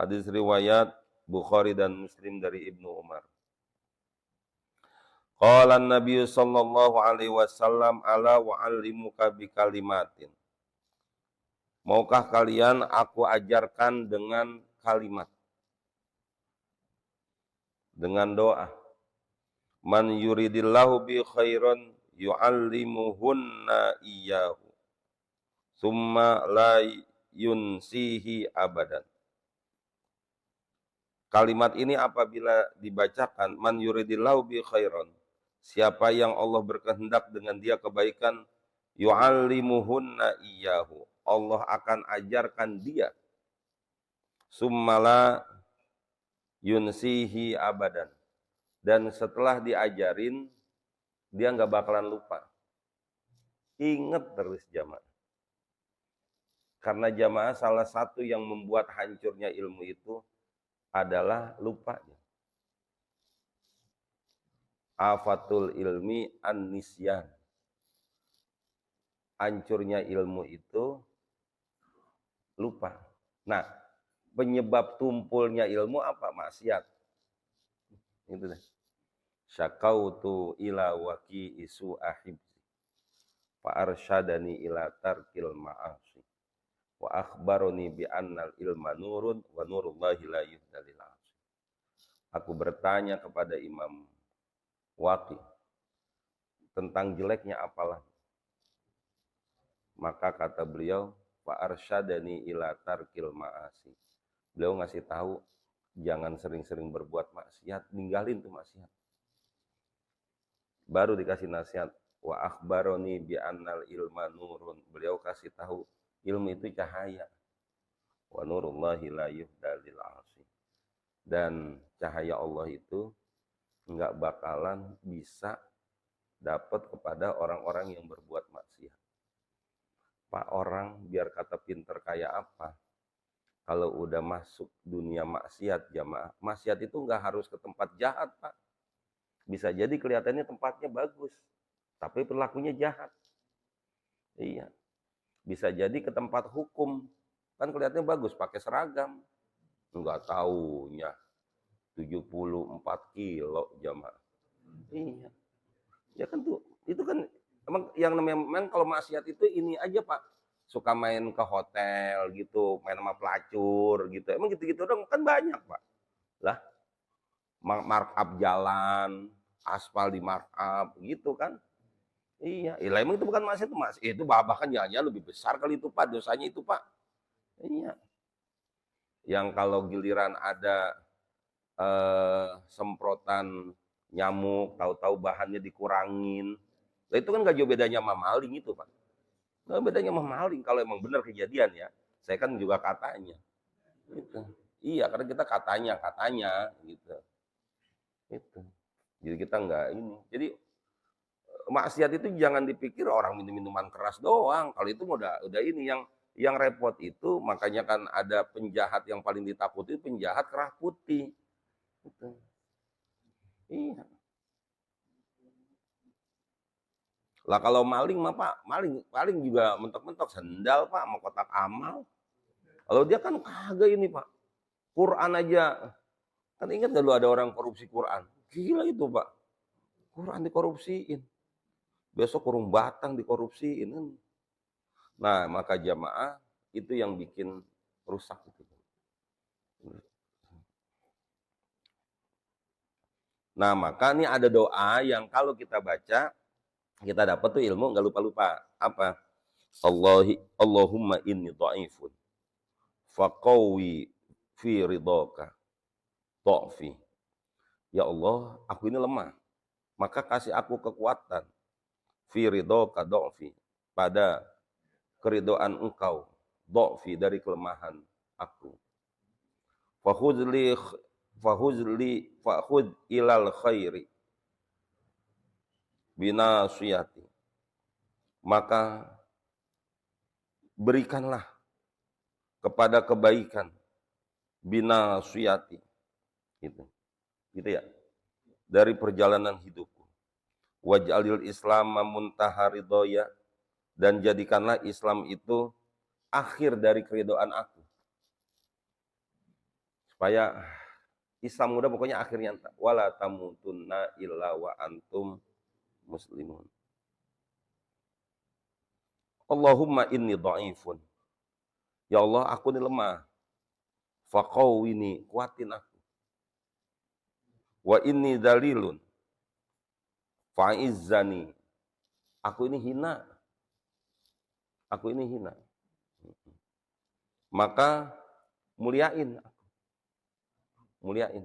Hadis riwayat Bukhari dan Muslim dari Ibnu Umar. Qala Nabi sallallahu alaihi wasallam ala wa'allimuka bi kalimatin. Maukah kalian aku ajarkan dengan kalimat, dengan doa. Man yuridillahu bi khairan yu'allimuhunna iyyahu. Summa la yunsihi abadan. Kalimat ini apabila dibacakan, man yuridillahu bi khairan, siapa yang Allah berkehendak dengan dia kebaikan, yu'allimuhunna iyyahu, Allah akan ajarkan dia, summala yunsihi abadan, dan setelah diajarin dia nggak bakalan lupa. Ingat terus jamaah. Karena jamaah salah satu yang membuat hancurnya ilmu itu adalah lupanya. Afatul ilmi an-nisyan. Hancurnya ilmu itu lupa. Nah, penyebab tumpulnya ilmu apa? Maksiat. Itu deh. Syakautu ila waki isu ahibzi fa arsyadani ila tarkil ma'asi wa akhbaroni bi annal ilma nurun wa nurullahi la yuhdalil asi. Aku bertanya kepada Imam Waqi tentang jeleknya apalan. Maka kata beliau, fa arsyadani ila tarkil ma'asi. Beliau ngasih tahu jangan sering-sering berbuat maksiat, ninggalin tuh maksiat. Baru dikasih nasihat, wa akhbaroni bi annal ilma nurun. Beliau kasih tahu ilmu itu cahaya. Wa nurullahi la yuhdalil asi. Dan cahaya Allah itu enggak bakalan bisa dapat kepada orang-orang yang berbuat maksiat. Pak, orang biar kata pinter kayak apa, kalau udah masuk dunia maksiat jamaah, maksiat itu enggak harus ke tempat jahat, Pak. Bisa jadi kelihatannya tempatnya bagus, tapi perilakunya jahat. Iya. Bisa jadi ke tempat hukum, kan kelihatannya bagus, pakai seragam. Enggak taunya 74 kilo jamaah. Iya. Ya kan tuh, itu kan emang yang namanya memang kalau maksiat itu ini aja Pak. Suka main ke hotel gitu, main sama pelacur gitu. Emang gitu-gitu dong kan banyak Pak. Lah, markup jalan, aspal di markup gitu kan. Iya, emang itu bukan maksiat itu Mas. Itu bahkan jangan lebih besar kali itu Pak, dosanya itu Pak. Iya. Yang kalau giliran ada semprotan nyamuk, tahu-tahu bahannya dikurangin. Nah, itu kan gak jauh bedanya sama maling itu Pak. Gak bedanya sama maling kalau emang benar kejadian ya. Saya kan juga katanya. Gitu. Iya, karena kita katanya gitu. Itu. Jadi kita nggak ini. Jadi maksiat itu jangan dipikir orang minum minuman keras doang. Kalau itu udah ini yang repot itu, makanya kan ada penjahat yang paling ditakuti, penjahat kerah putih. Gitu. Iya. Lah kalau maling mah Pak, maling juga mentok-mentok sendal Pak, sama kotak amal. Kalau dia kan kagak ini Pak. Quran aja. Kan ingat gak lu ada orang korupsi Quran? Gila itu Pak. Quran dikorupsiin. Besok kurung batang dikorupsiin. Nah, maka jamaah itu yang bikin rusak itu. Nah, maka ini ada doa yang kalau kita baca, kita dapat tuh ilmu nggak lupa-lupa. Apa? Allahumma inni dha'ifun faqawi fi ridhaka dha'fi. Ya Allah, aku ini lemah. Maka kasih aku kekuatan fi ridhaka dha'fi, pada keridhaan Engkau, dha'fi, dari kelemahan aku. Fahudh ilal khairi binasiyati. Maka berikanlah kepada kebaikan binasiyati. Gitu ya. Dari perjalanan hidupku. Waj'alil Islam muntaha ridhoya, dan jadikanlah Islam itu akhir dari keridhaan aku. supaya Islam muda pokoknya akhirnya wala tamutunna illa wa antum muslimun. Allahumma inni dhaifun. Ya Allah, aku ini lemah. Faqawwini, kuatin aku. Wa inni dalilun. Fa'izzani. Aku ini hina. Aku ini hina. Maka muliain aku. Muliain.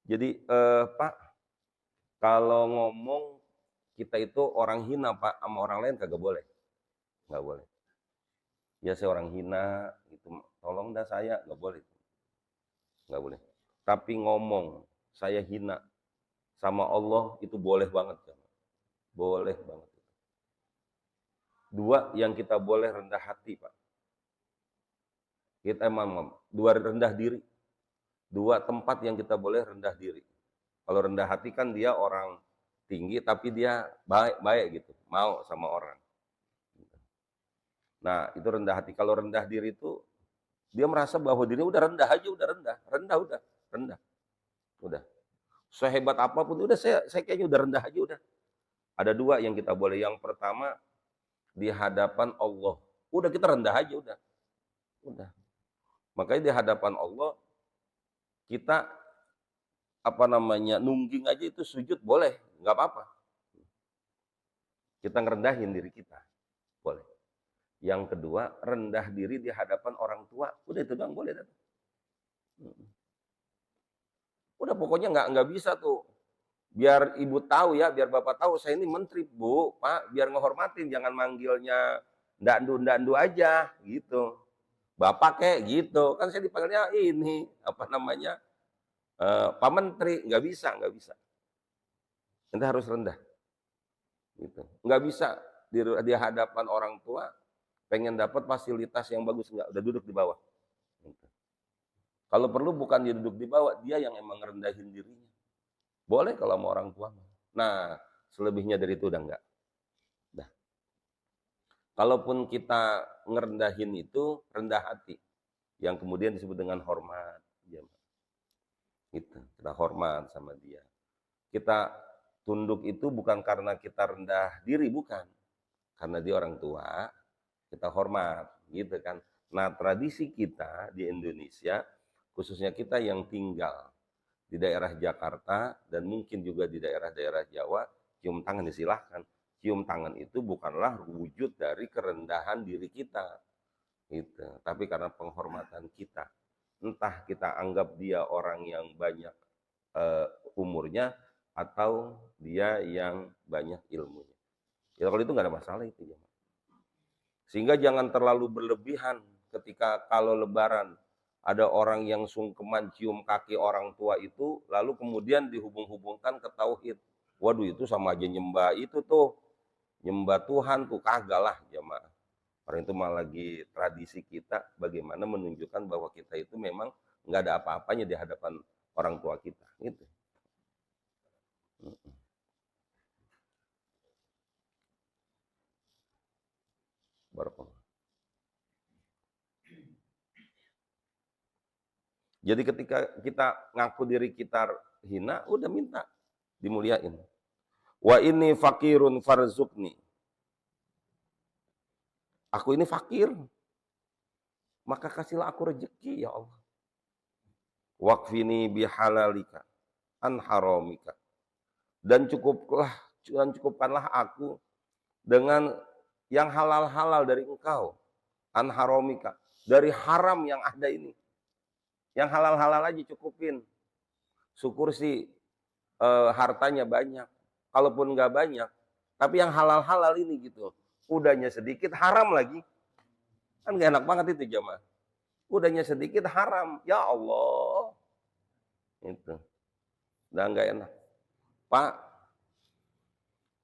Jadi Pak, kalau ngomong kita itu orang hina Pak, sama orang lain kagak boleh. Nggak boleh. Ya saya orang hina, gitu. Tolong dah saya, nggak boleh. Nggak boleh. Tapi ngomong saya hina sama Allah itu boleh banget. Boleh banget. Dua yang kita boleh rendah hati Pak. Kita dua rendah diri. Dua tempat yang kita boleh rendah diri. Kalau rendah hati kan dia orang tinggi tapi dia baik gitu, mau sama orang. Nah, itu rendah hati. Kalau rendah diri itu dia merasa bahwa dirinya udah rendah aja, udah rendah. Udah. Sehebat apapun udah saya kayaknya udah rendah aja udah. Ada dua yang kita boleh. Yang pertama di hadapan Allah. Udah kita rendah aja udah. Udah. Makanya di hadapan Allah kita nungging aja itu sujud boleh, nggak apa-apa. Kita ngerendahin diri kita, boleh. Yang kedua, rendah diri di hadapan orang tua, udah itu doang boleh. Udah pokoknya nggak bisa tuh. Biar ibu tahu ya, biar bapak tahu saya ini menteri bu, pak, biar ngehormatin, jangan manggilnya ndandu aja gitu. Bapak kayak gitu, kan saya dipanggilnya ini Pak Menteri, nggak bisa. Kita harus rendah. Gitu. Nggak bisa di hadapan orang tua pengen dapat fasilitas yang bagus, nggak, udah duduk di bawah. Gitu. Kalau perlu bukan dia duduk di bawah, dia yang emang rendahin dirinya. Boleh kalau sama orang tua. Nah, selebihnya dari itu udah enggak. Nah, kalaupun kita ngerendahin itu rendah hati, yang kemudian disebut dengan hormat. Gitu. Kita hormat sama dia. Kita tunduk itu bukan karena kita rendah diri, bukan. Karena dia orang tua, kita hormat, gitu kan. Nah, tradisi kita di Indonesia, khususnya kita yang tinggal di daerah Jakarta dan mungkin juga di daerah-daerah Jawa, cium tangan disilahkan. Cium tangan itu bukanlah wujud dari kerendahan diri kita, gitu. Tapi karena penghormatan kita. Entah kita anggap dia orang yang banyak umurnya atau dia yang banyak ilmunya. Ya kalau itu nggak ada masalah itu ya. Sehingga jangan terlalu berlebihan ketika kalau lebaran ada orang yang sungkeman cium kaki orang tua itu lalu kemudian dihubung-hubungkan ke tauhid. Waduh itu sama aja nyembah itu tuh. Nyembah Tuhan tuh kagak lah jemaah. Orang itu malah lagi tradisi kita bagaimana menunjukkan bahwa kita itu memang nggak ada apa-apanya di hadapan orang tua kita. Gitu. Barakallah. Jadi ketika kita ngaku diri kita hina, udah minta dimuliain. Wa inni fakirun farzukni. Aku ini fakir, maka kasihlah aku rezeki ya Allah. Waqfini bihalalika an haramika. Dan cukupkanlah aku dengan yang halal-halal dari engkau. An haramika. Dari haram yang ada ini. Yang halal-halal aja cukupin. Syukur sih hartanya banyak. Kalaupun nggak banyak, tapi yang halal-halal ini gitu. Udahnya sedikit haram lagi. Kan gak enak banget itu jamaah. Udahnya sedikit haram. Ya Allah. Itu. Udah gak enak. Pak,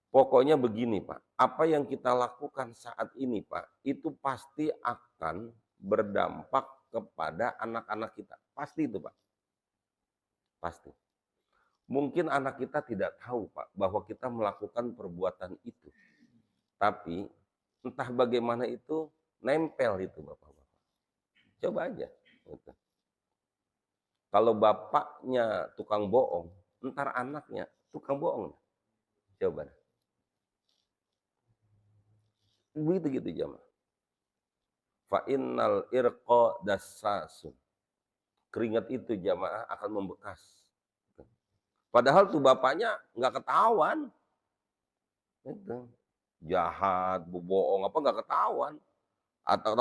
pokoknya begini Pak. Apa yang kita lakukan saat ini Pak, itu pasti akan berdampak kepada anak-anak kita. Pasti itu Pak. Pasti. Mungkin anak kita tidak tahu Pak, bahwa kita melakukan perbuatan itu. Tapi entah bagaimana itu nempel itu Bapak-Bapak. Coba aja. Gitu. Kalau bapaknya tukang bohong, ntar anaknya tukang bohong. Coba. Begitu gitu jamaah. Fa innal irqa dassasun. Keringat itu jamaah akan membekas. Padahal tuh bapaknya nggak ketahuan. Itu. Jahat, bohong, apa nggak ketahuan. Atau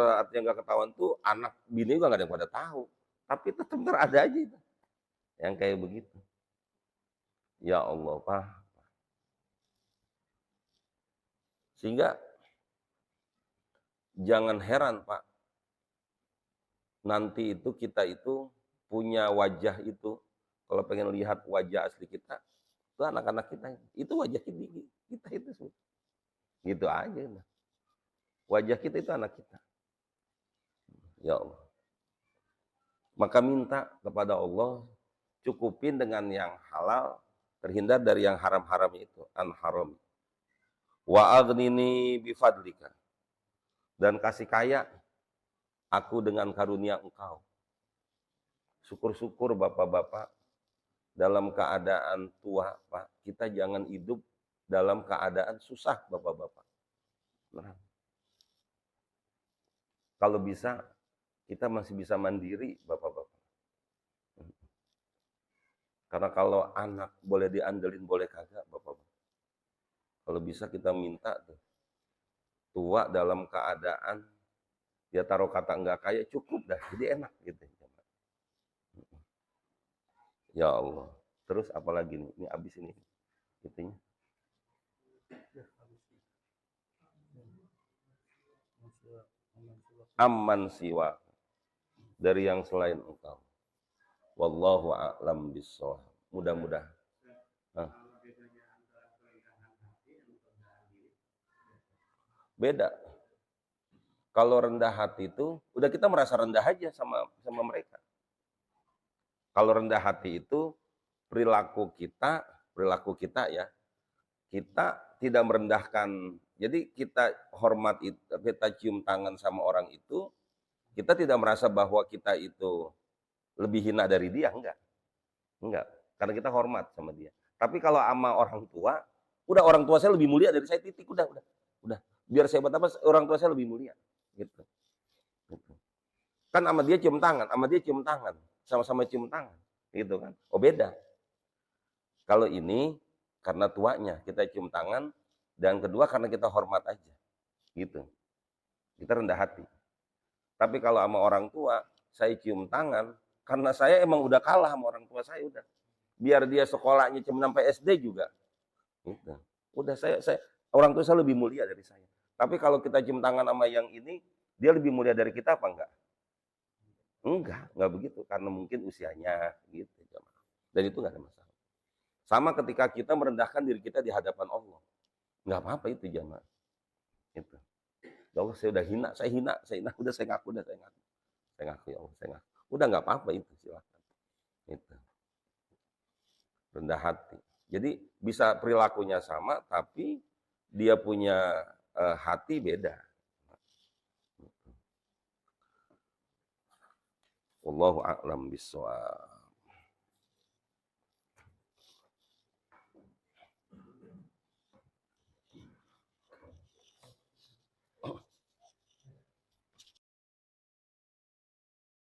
artinya nggak ketahuan tuh anak bini juga nggak ada yang pada tahu. Tapi tetap ada aja itu. Yang kayak begitu. Ya Allah, Pak. Sehingga jangan heran, Pak. Nanti itu kita itu punya wajah itu. Kalau pengen lihat wajah asli kita, itu anak-anak kita. Itu wajah kita itu semua. Gitu aja. Wajah kita itu anak kita. Ya Allah. Maka minta kepada Allah, cukupin dengan yang halal, terhindar dari yang haram-haram itu. An-haram. Wa aghnini bifadlika. Dan kasih kaya aku dengan karunia engkau. Syukur-syukur bapak-bapak, dalam keadaan tua, Pak, kita jangan hidup dalam keadaan susah, bapak-bapak. Nah, kalau bisa, kita masih bisa mandiri, bapak-bapak. Karena kalau anak boleh diandelin, boleh kagak, bapak-bapak. Kalau bisa kita minta tuh, tua dalam keadaan, dia taruh kata enggak kaya, cukup dah, jadi enak gitu. Ya Allah. Terus apalagi nih? Ini abis ini. Itunya. Amman siwa. Dari yang selain engkau. Wallahu a'lam bissawab. Mudah-mudahan. Beda. Kalau rendah hati itu, udah kita merasa rendah aja sama mereka. Kalau rendah hati itu, perilaku kita ya, kita tidak merendahkan. Jadi kita hormat itu, kita cium tangan sama orang itu, kita tidak merasa bahwa kita itu lebih hina dari dia, enggak. Karena kita hormat sama dia. Tapi kalau sama orang tua, udah orang tua saya lebih mulia dari saya, titik, udah. Biar saya buat apa, orang tua saya lebih mulia. Gitu. Kan sama dia cium tangan, sama-sama cium tangan. Gitu kan. Oh beda. Kalau ini, karena tuanya, kita cium tangan, dan kedua karena kita hormat aja. Gitu. Kita rendah hati. Tapi kalau sama orang tua, saya cium tangan, karena saya emang udah kalah sama orang tua saya, udah. Biar dia sekolahnya cuma sampai SD juga. Gitu. Udah saya orang tua saya lebih mulia dari saya. Tapi kalau kita cium tangan sama yang ini, dia lebih mulia dari kita apa enggak? Enggak begitu. Karena mungkin usianya gitu. Dan itu enggak ada masalah. Sama ketika kita merendahkan diri kita di hadapan Allah. Enggak apa-apa itu jamaah. Itu. Ya Allah, saya udah hina, udah saya ngaku. Saya ngaku ya Allah, saya ngaku. Udah enggak apa-apa itu, silakan. Itu. Rendah hati. Jadi bisa perilakunya sama, tapi dia punya hati beda. Wallahu a'lam bishawab.